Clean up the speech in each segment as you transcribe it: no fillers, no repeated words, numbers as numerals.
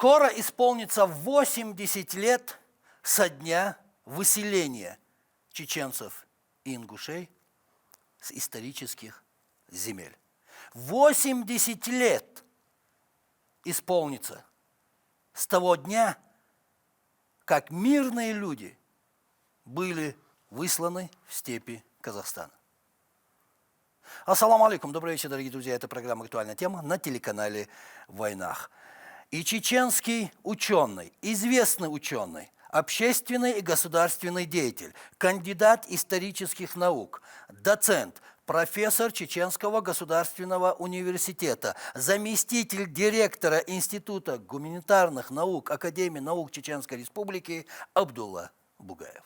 Скоро исполнится 80 лет со дня выселения чеченцев и ингушей с исторических земель. 80 лет исполнится с того дня, как мирные люди были высланы в степи Казахстана. Ассаламу алейкум, добрый вечер, дорогие друзья. Это программа «Актуальная тема» на телеканале «Войнах». И чеченский ученый, известный ученый, общественный и государственный деятель, кандидат исторических наук, доцент, профессор Чеченского государственного университета, заместитель директора Института гуманитарных наук Академии наук Чеченской Республики Абдулла Бугаев.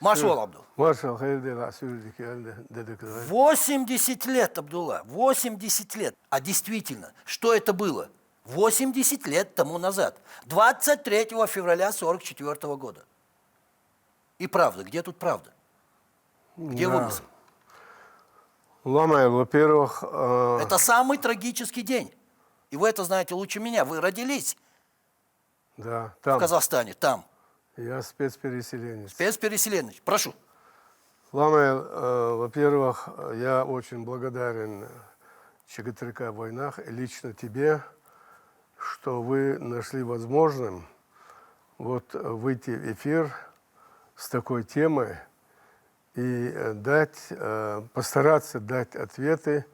Машуал, Абдул. 80 лет, Абдулла, 80 лет. А действительно, что это было? 80 лет тому назад, 23 февраля 1944 года. И правда, где тут правда? Где вымысел? Ламай, во-первых... Это самый трагический день. И вы это знаете лучше меня. Вы родились да, там. В Казахстане, там. Я спецпереселенец. Спецпереселенец. Прошу. Ламай, во-первых, я очень благодарен ЧГТРК «Войнах» и лично тебе, что вы нашли возможным вот выйти в эфир с такой темой и постараться дать ответы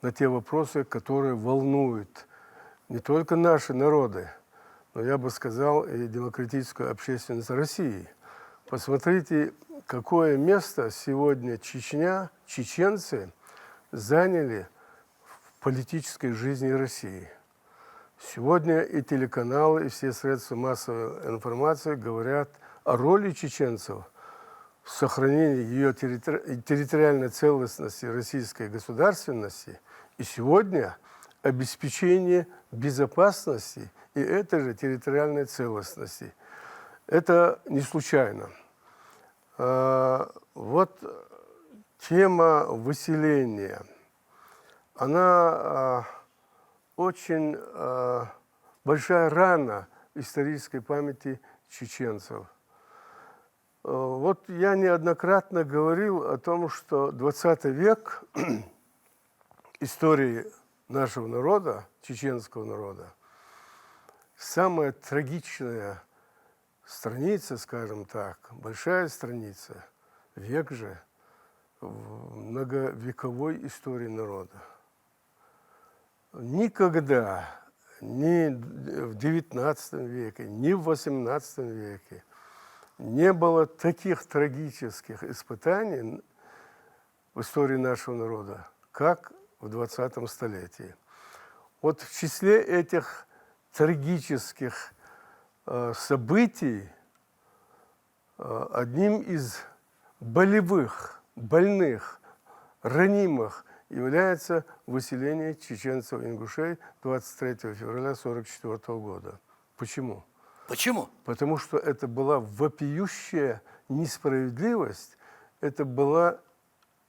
на те вопросы, которые волнуют не только наши народы, но я бы сказал и демократическую общественность России. Посмотрите, какое место сегодня чеченцы заняли в политической жизни России. Сегодня и телеканалы, и все средства массовой информации говорят о роли чеченцев в сохранении ее территориальной целостности, российской государственности, и сегодня обеспечение безопасности и этой же территориальной целостности. Это не случайно. Вот тема выселения, она очень большая рана в исторической памяти чеченцев. Вот я неоднократно говорил о том, что 20 век истории нашего народа, чеченского народа, самая трагичная страница, скажем так, большая страница, век же в многовековой истории народа. Никогда, ни в XIX веке, ни в XVIII веке не было таких трагических испытаний в истории нашего народа, как в 20-м столетии. Вот в числе этих трагических событий одним из болевых, больных, ранимых является выселение чеченцев и ингушей 23 февраля 1944 года. Почему? Почему? Потому что это была вопиющая несправедливость, это было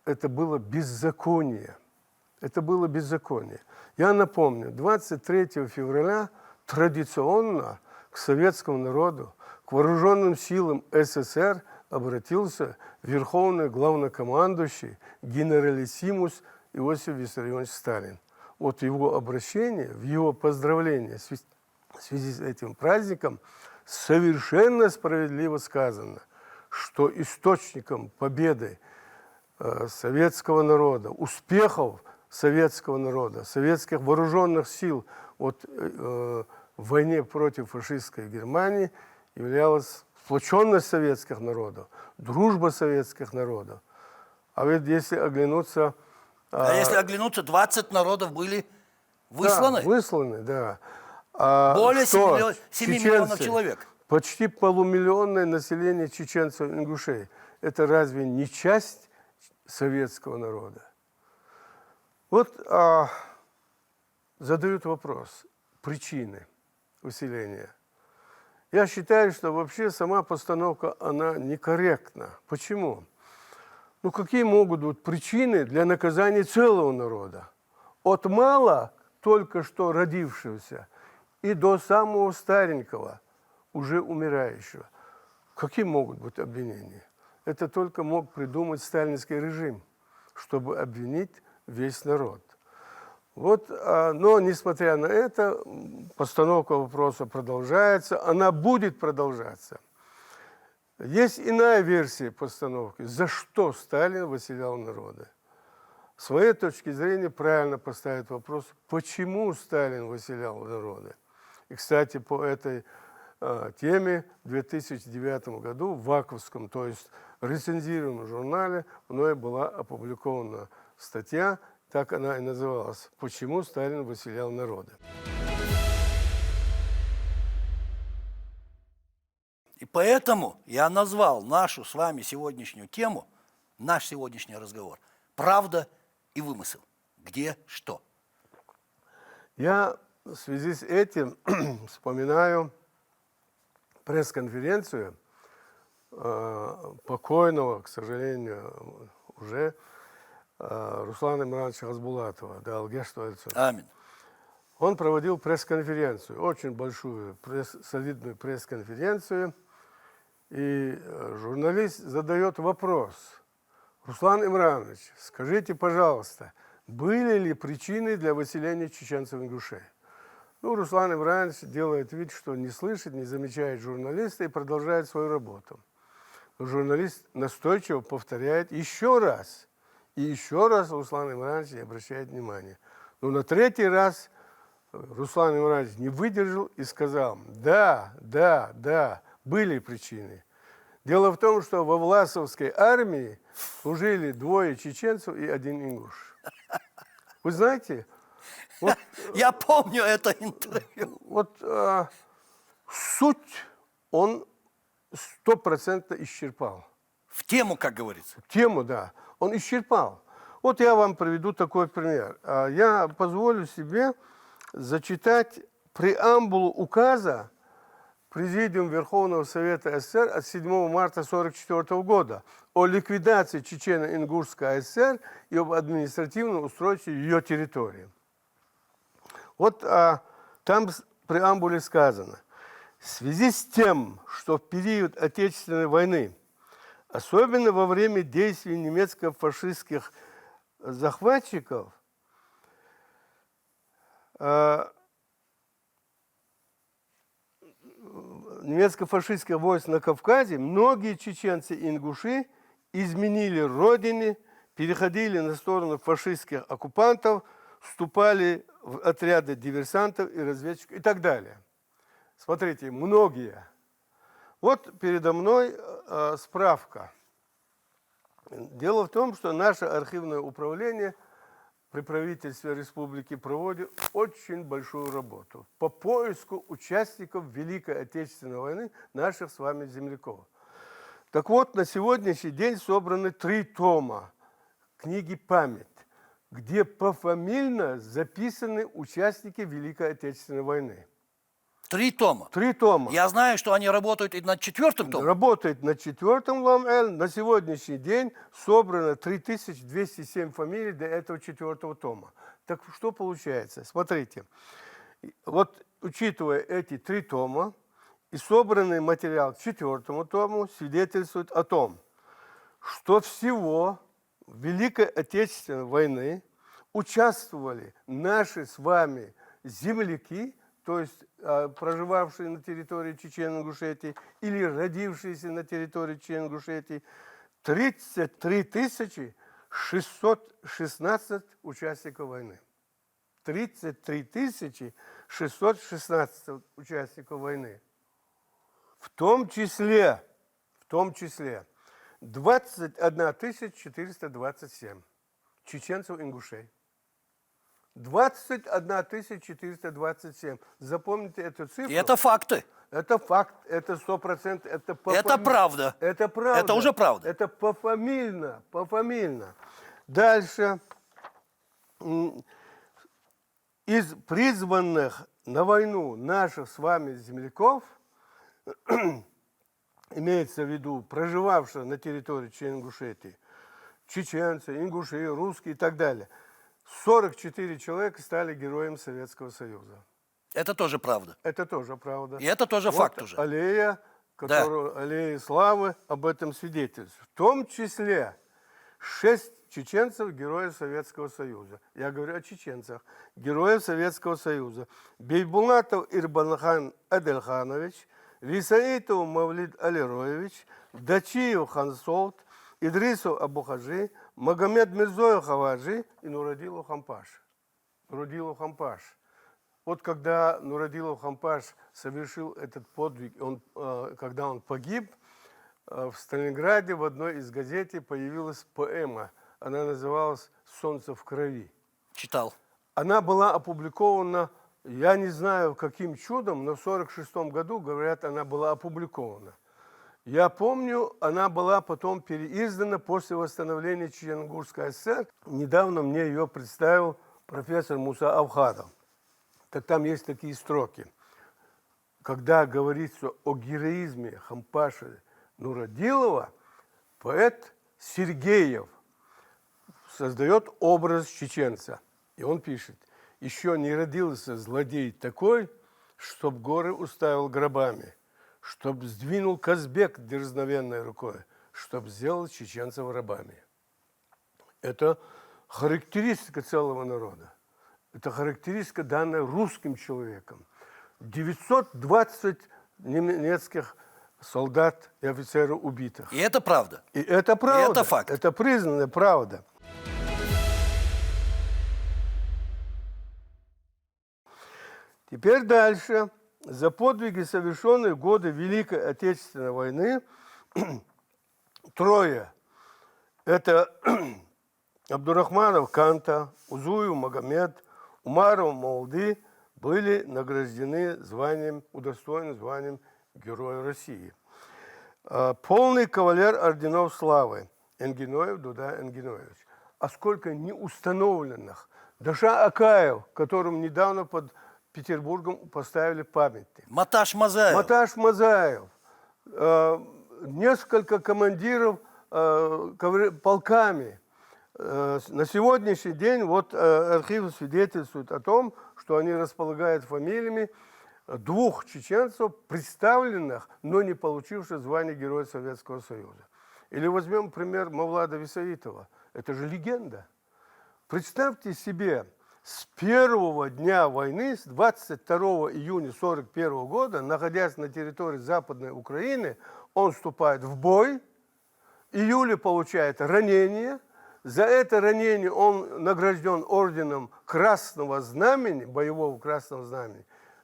беззаконие. Это было беззаконие. Я напомню, 23 февраля традиционно к советскому народу, к вооруженным силам СССР обратился верховный главнокомандующий генералиссимус Иосиф Виссарионович Сталин. Вот его обращение, в его поздравление в связи с этим праздником совершенно справедливо сказано, что источником победы советского народа, успехов советского народа, советских вооруженных сил в войне против фашистской Германии являлась сплоченность советских народов, дружба советских народов. А ведь если оглянуться... если оглянуться, 20 народов были высланы? Да, высланы, да. Более 7 миллионов человек. Почти полумиллионное население чеченцев и ингушей. Это разве не часть советского народа? Вот задают вопрос, причины выселения. Я считаю, что вообще сама постановка, она некорректна. Почему? Ну, какие могут быть причины для наказания целого народа? От мала, только что родившегося, и до самого старенького, уже умирающего. Какие могут быть обвинения? Это только мог придумать сталинский режим, чтобы обвинить весь народ. Вот, но, несмотря на это, постановка вопроса продолжается, она будет продолжаться. Есть иная версия постановки. За что Сталин выселял народы? С своей точки зрения правильно поставить вопрос, почему Сталин выселял народы. И, кстати, по этой теме в 2009 году в Ваковском, то есть рецензируемом журнале, мной была опубликована статья, так она и называлась «Почему Сталин выселял народы». И поэтому я назвал нашу с вами сегодняшнюю тему, наш сегодняшний разговор, «Правда и вымысел». Где что? Я в связи с этим вспоминаю пресс-конференцию покойного, к сожалению, уже Руслана Имрановича Хасбулатова. Да, Аминь. Он проводил пресс-конференцию, очень большую, солидную пресс-конференцию, и журналист задает вопрос: Руслан Имранович, скажите, пожалуйста, были ли причины для выселения чеченцев-ингушей? Ну, Руслан Имранович делает вид, что не слышит, не замечает журналиста и продолжает свою работу. Но журналист настойчиво повторяет еще раз. И еще раз Руслан Имранович не обращает внимания. Но на третий раз Руслан Имранович не выдержал и сказал: да, были причины. Дело в том, что во Власовской армии служили 2 чеченцев и 1 ингуш. Вы знаете? Вот, я помню это интервью. Вот суть он 100% исчерпал. В тему, как говорится. Тему, да. Он исчерпал. Вот я вам приведу такой пример. Я позволю себе зачитать преамбулу указа Президиума Верховного Совета СССР от 7 марта 1944 года о ликвидации Чечено-Ингушской ССР и об административном устройстве ее территории. Вот там в преамбуле сказано: в связи с тем, что в период Отечественной войны, особенно во время действий немецко-фашистских захватчиков, немецко-фашистских войск на Кавказе, многие чеченцы и ингуши изменили родине, переходили на сторону фашистских оккупантов, вступали в отряды диверсантов и разведчиков и так далее. Смотрите, многие. Вот передо мной справка. Дело в том, что наше архивное управление при правительстве республики проводит очень большую работу по поиску участников Великой Отечественной войны, наших с вами земляков. Так вот, на сегодняшний день собраны 3 тома книги «Память», где пофамильно записаны участники Великой Отечественной войны. 3 тома. 3 тома. Я знаю, что они работают и над 4-м томом. Работает над 4-м Лом-Эл. На сегодняшний день собрано 3207 фамилий для этого 4-го тома. Так что получается? Смотрите. Вот, учитывая эти 3 тома, и собранный материал к 4-му тому свидетельствует о том, что всего в Великой Отечественной войны участвовали наши с вами земляки, то есть проживавшие на территории Чечено-Ингушетии или родившиеся на территории Чечено-Ингушетии, 33 616 участников войны. 33 616 участников войны. В том числе 21 427 чеченцев-ингушей. 21 427. Запомните эту цифру. И это факты. Это факт, это 100%, это Это правда. Это правда. Это уже правда. Это пофамильно. Дальше. Из призванных на войну наших с вами земляков, имеется в виду проживавших на территории Чечено-Ингушетии, чеченцы, ингуши, русские и так далее, 44 человека стали героями Советского Союза. Это тоже правда. Это тоже правда. И это тоже Вот факт уже. аллея, аллея славы об этом свидетельствует. В том числе 6 чеченцев героев Советского Союза. Я говорю о чеченцах. Героев Советского Союза. Бейбулатов Ирбанхан Адельханович, Висаитов Мавлид Алироевич, Дачиев Хансолт, Идрисов Абухажи, Магомед Мирзоев Хаваджи и Нурадилов Хампаш. Нурадилов Хампаш. Вот когда Нурадилов Хампаш совершил этот подвиг, когда он погиб, в Сталинграде в одной из газет появилась поэма. Она называлась «Солнце в крови». Читал. Она была опубликована, я не знаю каким чудом, но в 1946 году, говорят, она была опубликована. Я помню, она была потом переиздана после восстановления Чечено-Ингушской ССР. Недавно мне ее представил профессор Муса Авхадов. Так там есть такие строки. Когда говорится о героизме Хампаша Нурадилова, поэт Сергеев создает образ чеченца. И он пишет: «Еще не родился злодей такой, чтоб горы уставил гробами, чтоб сдвинул Казбек дерзновенной рукой, чтоб сделал чеченцев рабами». Это характеристика целого народа. Это характеристика, данная русским человеком. 920 немецких солдат и офицеров убитых. И это правда. И это правда. И это факт. Это признанная правда. Теперь дальше. За подвиги, совершенные в годы Великой Отечественной войны, трое. Это Абдурахманов Канта, Узуев Магомед, Умаров Молды были награждены званием, удостоены званием Героя России. Полный кавалер орденов славы Энгиноев Дуда Энгиноевич. А сколько неустановленных. Даша Акаев, которому недавно под Петербургом поставили памятник. Маташ Мазаев. Маташ Мазаев. Несколько командиров полками. На сегодняшний день вот архив свидетельствует о том, что они располагают фамилиями 2 чеченцев, представленных, но не получивших звание Героя Советского Союза. Или возьмем пример Мавлада Висаитова. Это же легенда. Представьте себе, с первого дня войны, с 22 июня 1941 года, находясь на территории Западной Украины, он вступает в бой, в июле получает ранение. За это ранение он награжден орденом Красного Знамени, боевого Красного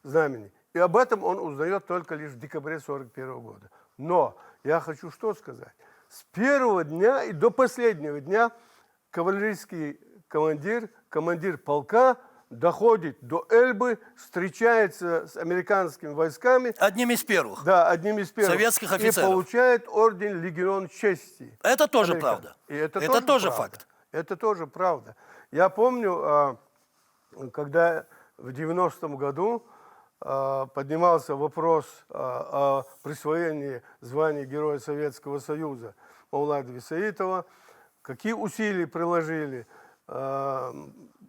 Знамени. И об этом он узнает только лишь в декабре 1941 года. Но я хочу что сказать. С первого дня и до последнего дня кавалерийский командир полка доходит до Эльбы, встречается с американскими войсками. Одним из первых. Да, одним из первых. Советских офицеров. И получает орден Легион Чести. Это тоже правда. И это тоже правда. факт. Это тоже правда. Я помню, когда в 90-м году поднимался вопрос о присвоении звания Героя Советского Союза Мавлада Висаитова, какие усилия приложили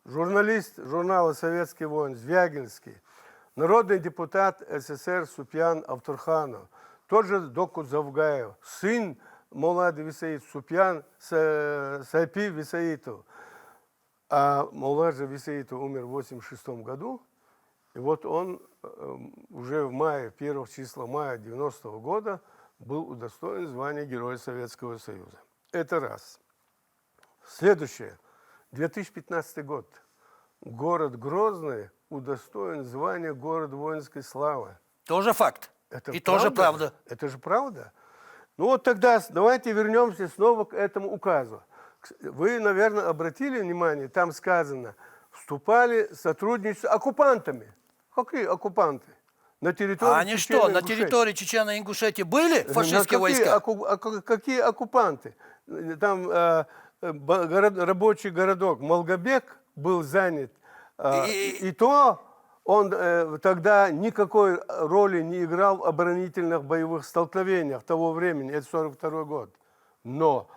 журналист журнала «Советский воин» Звягинский, народный депутат СССР Супьян Автурханов, тот же Докут Завгаев, сын Мавлада Висаитова, Супьян Сайпи Висаитов. А Мавлад Висаитов умер в 1986 году, и вот он уже в мае, 1 числа мая 90-го года был удостоен звания Героя Советского Союза. Это раз. Следующее. 2015 год. Город Грозный удостоен звания город воинской славы. Тоже факт. Это и тоже правда. Это же правда. Ну вот тогда давайте вернемся снова к этому указу. Вы, наверное, обратили внимание, там сказано, вступали сотрудничество с оккупантами. Какие оккупанты? На территории А они что, на территории Чечено-Ингушетии были фашистские войска? Какие оккупанты? Там рабочий городок Малгобек был занят. И то он тогда никакой роли не играл в оборонительных боевых столкновениях того времени, это 1942 год. Но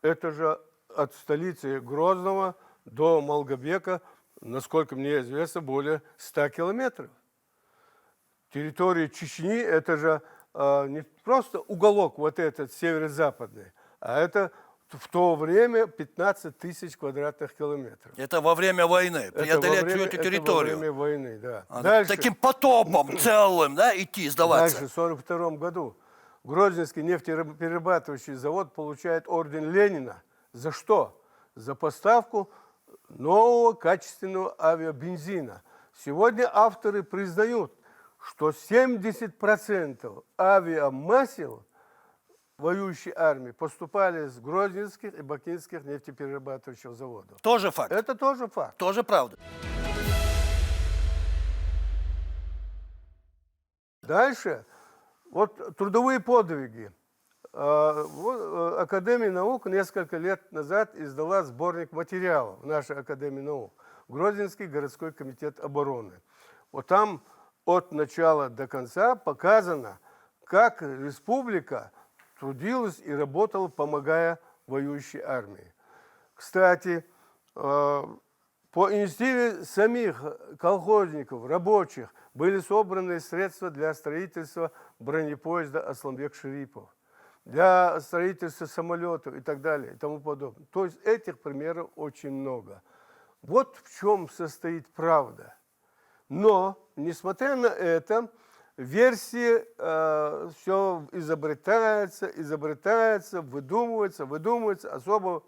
это же от столицы Грозного до Малгобека, насколько мне известно, более 100 километров. Территория Чечни – это же не просто уголок вот этот северо-западный, а это в то время 15 тысяч квадратных километров. Это во время войны, преодолеть всю эту территорию. Это во время войны, да. Дальше, таким потопом целым, да, идти, сдаваться. Дальше, в 1942 году, Грозненский нефтеперерабатывающий завод получает орден Ленина. За что? За поставку нового качественного авиабензина. Сегодня авторы признают, что 70% авиамасел воюющей армии поступали с грозненских и бакинских нефтеперерабатывающих заводов. Тоже факт. Это тоже факт. Тоже правда. Дальше, вот трудовые подвиги. Академия наук несколько лет назад издала сборник материалов в нашей Академии наук. Грозненский городской комитет обороны. Вот там от начала до конца показано, как республика трудилась и работала, помогая воюющей армии. Кстати, по инициативе самих колхозников, рабочих, были собраны средства для строительства бронепоезда Асланбек-Шарипов, для строительства самолетов и так далее и тому подобное. То есть этих примеров очень много. Вот в чем состоит правда. Но, несмотря на это, версии все изобретается, выдумывается, особо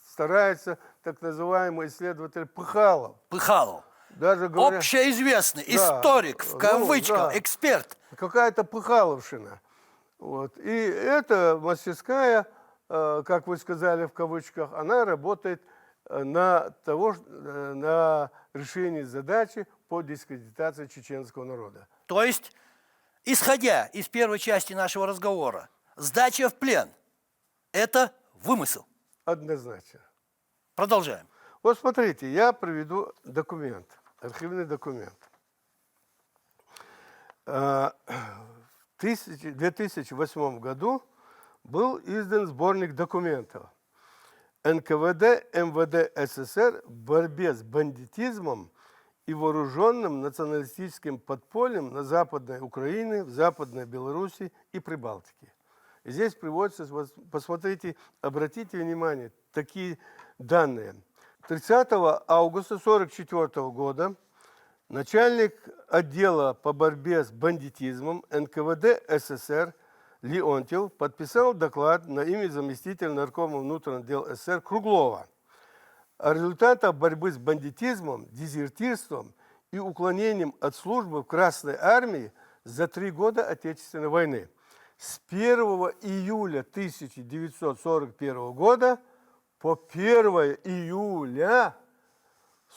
старается так называемый исследователь Пыхалов. Пыхалов. Даже говорят, общеизвестный историк, в кавычках, эксперт. Какая-то пыхаловщина. Вот. И эта мастерская, как вы сказали в кавычках, она работает на решении задачи по дискредитации чеченского народа. То есть, исходя из первой части нашего разговора, сдача в плен – это вымысел. Однозначно. Продолжаем. Вот смотрите, я приведу документ, архивный документ. В 2008 году был издан сборник документов НКВД МВД СССР в борьбе с бандитизмом и вооруженным националистическим подпольем на Западной Украине, в Западной Беларуси и Прибалтике. И здесь приводится, посмотрите, обратите внимание, такие данные. 30 августа 1944 года начальник отдела по борьбе с бандитизмом НКВД СССР Леонтьев подписал доклад на имя заместителя наркома внутренних дел СССР Круглова о результатах борьбы с бандитизмом, дезертирством и уклонением от службы в Красной армии за 3 года Отечественной войны. С 1 июля 1941 года по 1 июля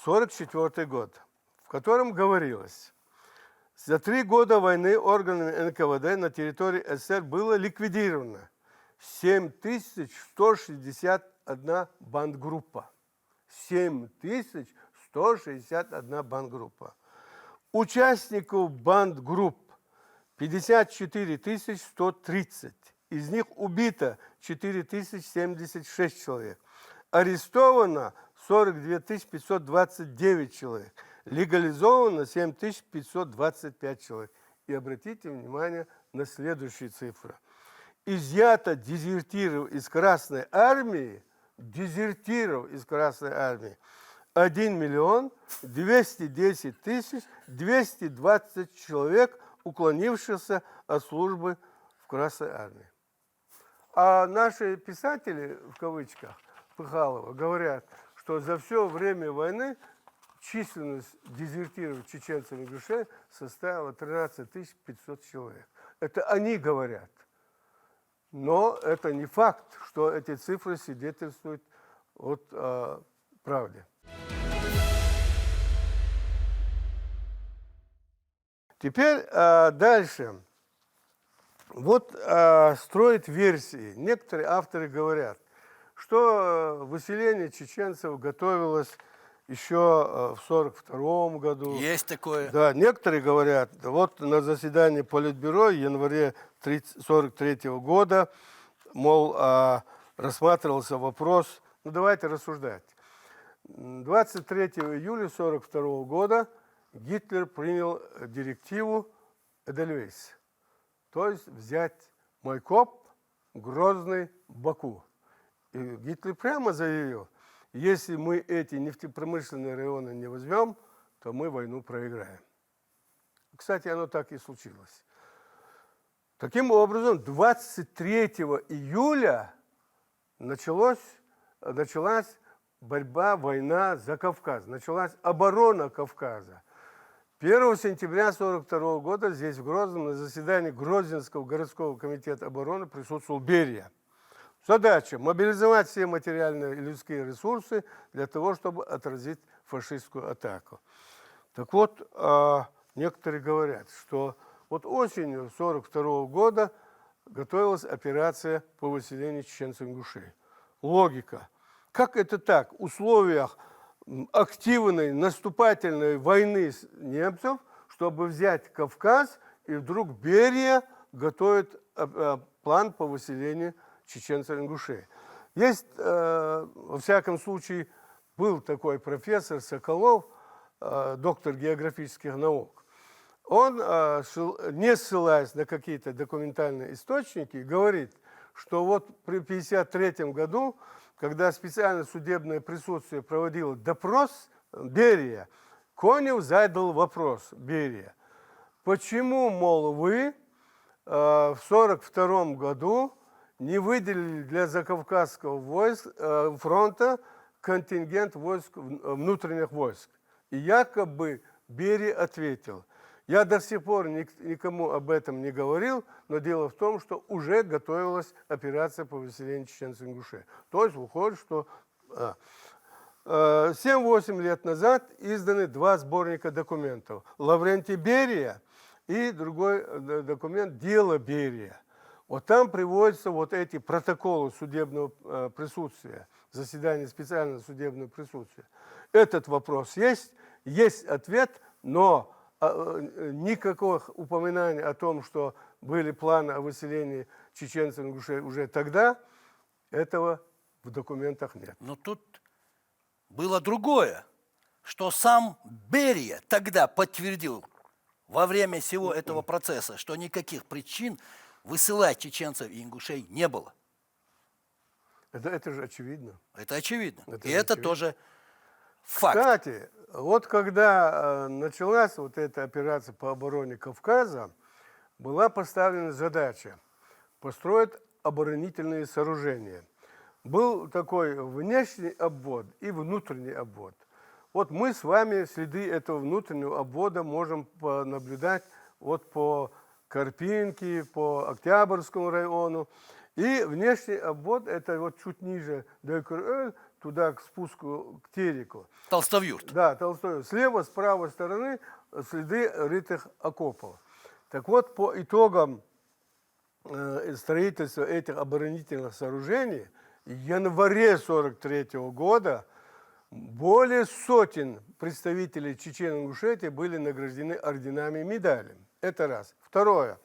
1944 год, в котором говорилось: за 3 года войны органами НКВД на территории СССР было ликвидировано 7161 бандгруппа. 7161 бандгруппа. Участников бандгрупп 54 130. Из них убито 4076 человек. Арестовано 42 529 человек. Легализовано 7525 человек. И обратите внимание на следующие цифры. Изъято дезертиров из Красной армии, 1 миллион 210 тысяч 220 человек, уклонившихся от службы в Красной армии. А наши писатели, в кавычках, Пыхалова, говорят, что за все время войны численность дезертиров чеченцев и ингушей составила 13 500 человек. Это они говорят. Но это не факт, что эти цифры свидетельствуют о правде. Теперь дальше. Вот строят версии. Некоторые авторы говорят, что выселение чеченцев готовилось еще в 1942 году. Есть такое. Да, некоторые говорят, вот на заседании Политбюро в январе 1943 года, мол, рассматривался вопрос, ну давайте рассуждать. 23 июля 1942 года Гитлер принял директиву Эдельвейс, то есть взять Майкоп, Грозный, Баку. И Гитлер прямо заявил, если мы эти нефтепромышленные районы не возьмем, то мы войну проиграем. Кстати, оно так и случилось. Таким образом, 23 июля началась борьба, война за Кавказ, началась оборона Кавказа. 1 сентября 1942 года здесь, в Грозном, на заседании Грозненского городского комитета обороны присутствовал Берия. Задача – мобилизовать все материальные и людские ресурсы для того, чтобы отразить фашистскую атаку. Так вот, некоторые говорят, что вот осенью 1942 года готовилась операция по выселению чеченцев-ингушей. Логика. Как это так? В условиях активной наступательной войны с немцев, чтобы взять Кавказ, и вдруг Берия готовит план по выселению чеченцев-ингушей. Есть, во всяком случае, был такой профессор Соколов, доктор географических наук. Он, не ссылаясь на какие-то документальные источники, говорит, что вот при 1953 году, когда специальное судебное присутствие проводило допрос Берия, Конев задал вопрос Берия, почему, мол, вы в 1942 году не выделили для Закавказского фронта контингент войск, внутренних войск. И якобы Берия ответил, я до сих пор никому об этом не говорил, но дело в том, что уже готовилась операция по выселению чеченцев-ингушей. То есть выходит, что 7-8 лет назад изданы два сборника документов. Лаврентий Берия и другой документ «Дело Берия». Вот там приводятся вот эти протоколы судебного присутствия, заседания специального судебного присутствия. Этот вопрос есть ответ, но никакого упоминания о том, что были планы о выселении чеченцев-ингушей уже тогда, этого в документах нет. Но тут было другое, что сам Берия тогда подтвердил во время всего этого процесса, что никаких причин высылать чеченцев и ингушей не было. Это же очевидно. Это очевидно. Это и это очевидно. тоже факт. Кстати, вот когда началась вот эта операция по обороне Кавказа, была поставлена задача построить оборонительные сооружения. Был такой внешний обвод и внутренний обвод. Вот мы с вами следы этого внутреннего обвода можем наблюдать вот по Карпинке, по Октябрьскому району. И внешний обвод, это вот чуть ниже Дойкер-Эль, туда к спуску к Тереку. Толстовюрт. Да, Толстовюрт. Слева, с правой стороны следы рытых окопов. Так вот, по итогам строительства этих оборонительных сооружений в январе 1943 года более сотен представителей Чечен-Ингушетии были награждены орденами и медалями. Это раз. Второе.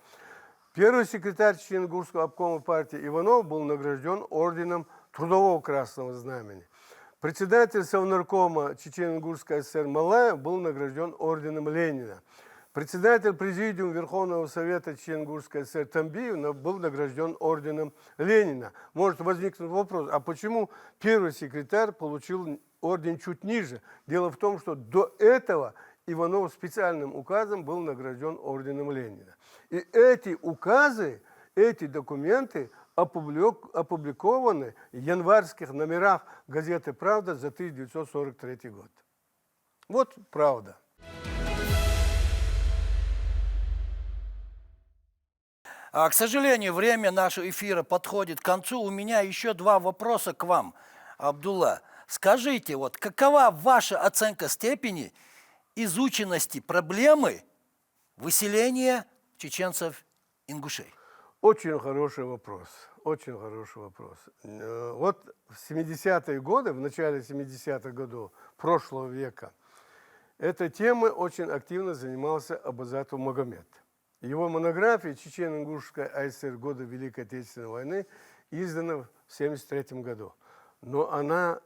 Первый секретарь Чечен-Ингушского обкома партии Иванов был награжден орденом Трудового Красного Знамени. Председатель Совнаркома Чечен-Ингушской ССР Малаев был награжден орденом Ленина. Председатель Президиума Верховного Совета Чечен-Ингушской ССР Тамбиев был награжден орденом Ленина. Может возникнуть вопрос, а почему первый секретарь получил орден чуть ниже? Дело в том, что до этого Иванов специальным указом был награжден орденом Ленина. И эти указы, эти документы опубликованы в январских номерах газеты «Правда» за 1943 год. Вот правда. К сожалению, время нашего эфира подходит к концу. У меня еще два вопроса к вам, Абдулла. Скажите, вот какова ваша оценка степени изученности проблемы выселения чеченцев-ингушей? Очень хороший вопрос. Очень хороший вопрос. Вот в 70-е годы, в начале 70-х годов прошлого века, этой темой очень активно занимался Абазатов Магомед. Его монография «Чечено-Ингушская АСР. Годы Великой Отечественной войны» издана в 1973 году. Но она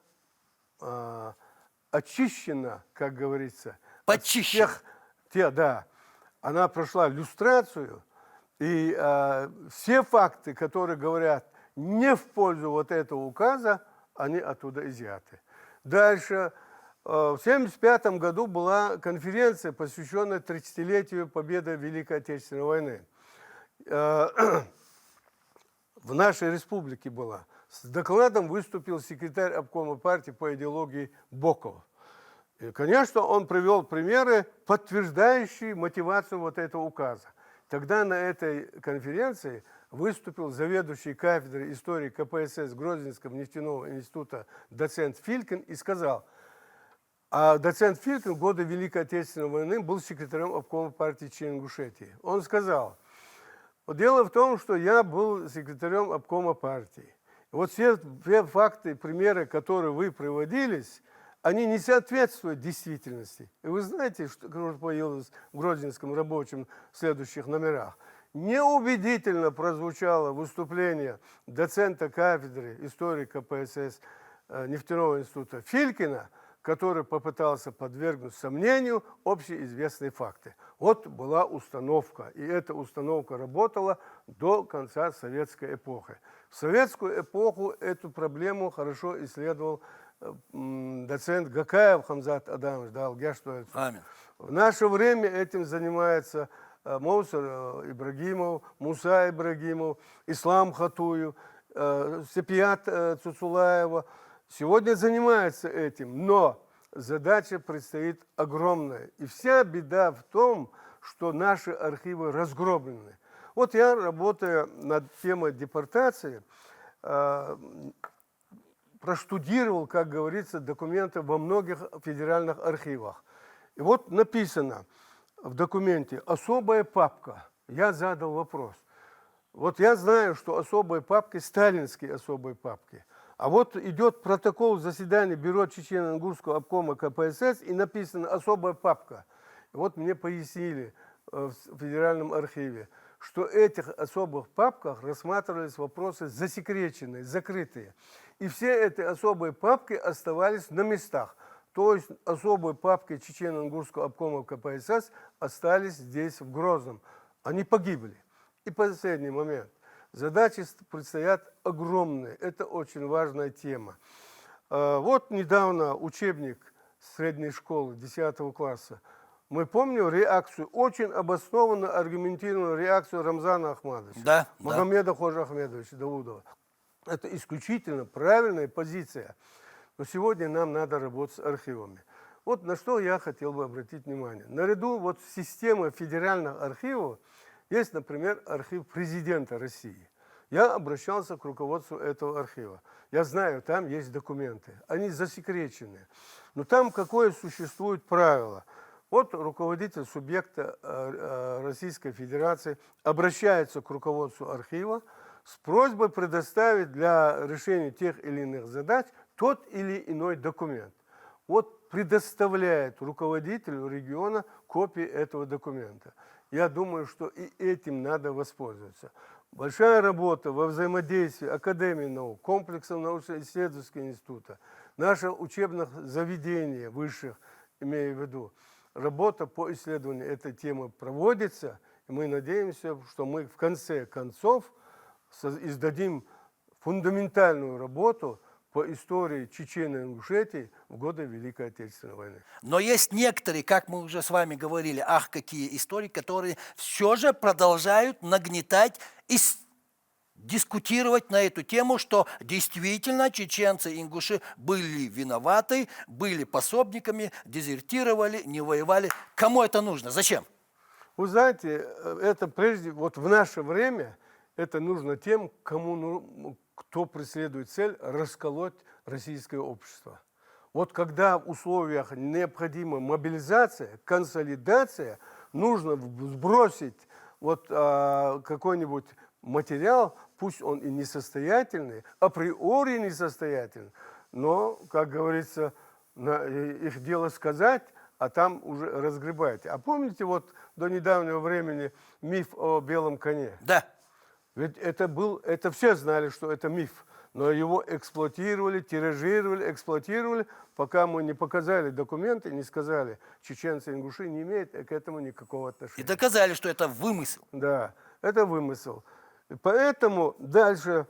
очищена, как говорится. Почищена. От всех, да. Она прошла люстрацию, и все факты, которые говорят не в пользу вот этого указа, они оттуда изъяты. Дальше. В 1975 году была конференция, посвященная 30-летию победы в Великой Отечественной войны. В нашей республике была. С докладом выступил секретарь обкома партии по идеологии Боков. И, конечно, он привел примеры, подтверждающие мотивацию вот этого указа. Тогда на этой конференции выступил заведующий кафедрой истории КПСС Грозненского нефтяного института доцент Филькин и сказал, а доцент Филькин в годы Великой Отечественной войны был секретарем обкома партии Чечен-Ингушетии. Он сказал, дело в том, что я был секретарем обкома партии. Вот все факты, примеры, которые вы приводились, они не соответствуют действительности. И вы знаете, что появилось в Грозненском рабочем в следующих номерах. Неубедительно прозвучало выступление доцента кафедры истории КПСС нефтяного института Филькина, который попытался подвергнуть сомнению общеизвестные факты. Вот была установка, и эта установка работала до конца советской эпохи. В советскую эпоху эту проблему хорошо исследовал доцент Гакаев Хамзат Адамович, да, Амин. В наше время этим занимается Моусар Ибрагимов, Муса Ибрагимов, Ислам Хатуев, Сепият Цуцулаева. Сегодня занимается этим, но задача предстоит огромная. И вся беда в том, что наши архивы разгроблены. Вот я, работая над темой депортации, проштудировал, как говорится, документы во многих федеральных архивах. И вот написано в документе «Особая папка». Я задал вопрос. Вот я знаю, что особые папки, сталинские особые папки. А вот идет протокол заседания Бюро Чечено-Ингушского обкома КПСС, и написано «особая папка». И вот мне пояснили в Федеральном архиве, что в этих особых папках рассматривались вопросы засекреченные, закрытые. И все эти особые папки оставались на местах. То есть особые папки Чечено-Ингушского обкома КПСС остались здесь, в Грозном. Они погибли. И последний момент. Задачи предстоят огромные. Это очень важная тема. Вот недавно учебник средней школы 10 класса. Мы помним реакцию, очень обоснованную, аргументированную реакцию Рамзана Ахмадовича, Да, Магомеда Хожи Ахмедовича Даудова. Это исключительно правильная позиция. Но сегодня нам надо работать с архивами. Вот на что я хотел бы обратить внимание. Наряду вот с системой федеральных архивов есть, например, архив президента России. Я обращался к руководству этого архива. Я знаю, там есть документы. Они засекречены. Но там какое существует правило. Вот руководитель субъекта Российской Федерации обращается к руководству архива с просьбой предоставить для решения тех или иных задач тот или иной документ. Вот предоставляет руководителю региона копии этого документа. Я думаю, что и этим надо воспользоваться. Большая работа во взаимодействии Академии наук, комплексов научно-исследовательского института, наших учебных заведений высших, имею в виду, работа по исследованию этой темы проводится, и мы надеемся, что мы в конце концов издадим фундаментальную работу по истории Чечено-Ингушетии в годы Великой Отечественной войны. Но есть некоторые, как мы уже с вами говорили, какие истории, которые все же продолжают нагнетать и дискутировать на эту тему, что действительно чеченцы и ингуши были виноваты, были пособниками, дезертировали, не воевали. Кому это нужно? Зачем? Вы знаете, это прежде, вот в наше время, это нужно тем, кто преследует цель расколоть российское общество. Вот когда в условиях необходима мобилизация, консолидация, нужно сбросить вот какой-нибудь материал, пусть он и несостоятельный, априори несостоятельный, но, как говорится, их дело сказать, а там уже разгребайте. А помните, вот до недавнего времени миф о белом коне? Да. Ведь это все знали, что это миф. Но его эксплуатировали, тиражировали, эксплуатировали, пока мы не показали документы, не сказали, чеченцы и ингуши не имеют к этому никакого И отношения. доказали, что это вымысел. Да, это вымысел. И поэтому дальше,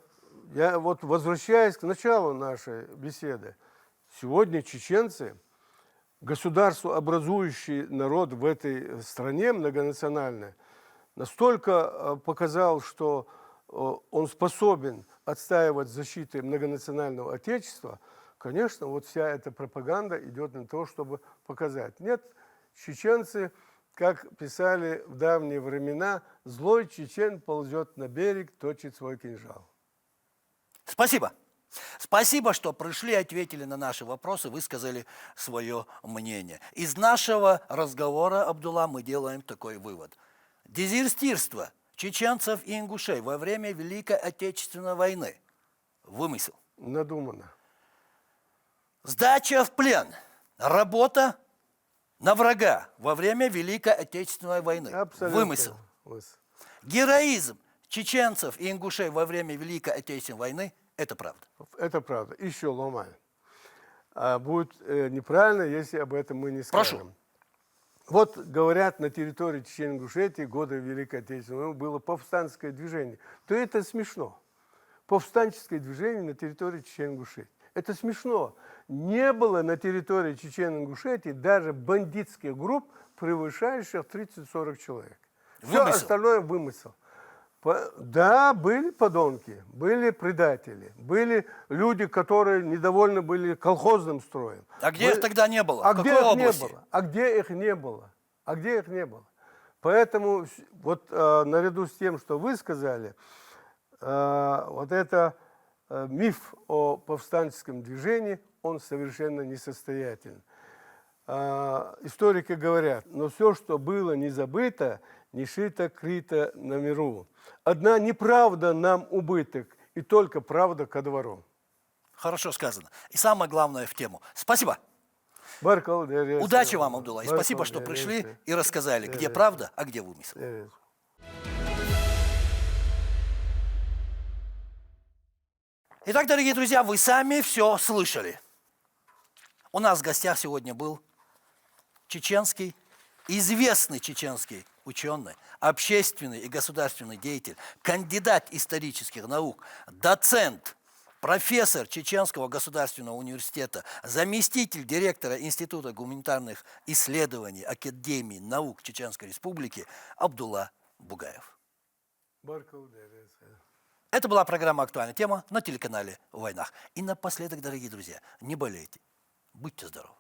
я вот возвращаясь к началу нашей беседы, сегодня чеченцы, государствообразующий народ в этой стране многонациональной, настолько показал, что он способен отстаивать защиту многонационального отечества, конечно, вот вся эта пропаганда идет на то, чтобы показать. Нет, чеченцы, как писали в давние времена, злой чечен ползет на берег, точит свой кинжал. Спасибо. Спасибо, что пришли, ответили на наши вопросы, высказали свое мнение. Из нашего разговора, Абдулла, мы делаем такой вывод. Дезертирство чеченцев и ингушей во время Великой Отечественной войны – вымысел. Надумано. Сдача в плен, работа на врага во время Великой Отечественной войны – вымысел. Героизм чеченцев и ингушей во время Великой Отечественной войны – это правда. Это правда. Еще ломай. Будет неправильно, если об этом мы не скажем. Прошу. Вот говорят, на территории Чечен-Ингушетии года Великой Отечественной войны было повстанческое движение. То это смешно. Повстанческое движение на территории Чечен-Ингушетии. Это смешно. Не было на территории Чечен-Ингушетии даже бандитских групп, превышающих 30-40 человек. Все остальное вымысел. Да, были подонки, были предатели, были люди, которые недовольны были колхозным строем. А где их тогда не было? А В где какой их области? не было? А где их не было? А где их не было? Поэтому вот наряду с тем, что вы сказали, вот это миф о повстанческом движении, он совершенно несостоятелен. Историки говорят, но все, что было не забыто, не шито-крито на миру. Одна неправда нам убыток, и только правда ко двору. Хорошо сказано. И самое главное в тему. Спасибо. Удачи Удачи вам, Абдулла. И спасибо, что пришли и рассказали, где правда, а где вымысел. Итак, дорогие друзья, вы сами все слышали. У нас в гостях сегодня был известный чеченский ученый, общественный и государственный деятель, кандидат исторических наук, доцент, профессор Чеченского государственного университета, заместитель директора Института гуманитарных исследований Академии наук Чеченской Республики Абдулла Бугаев. Это была программа «Актуальная тема» на телеканале «В войнах». И напоследок, дорогие друзья, не болейте, будьте здоровы.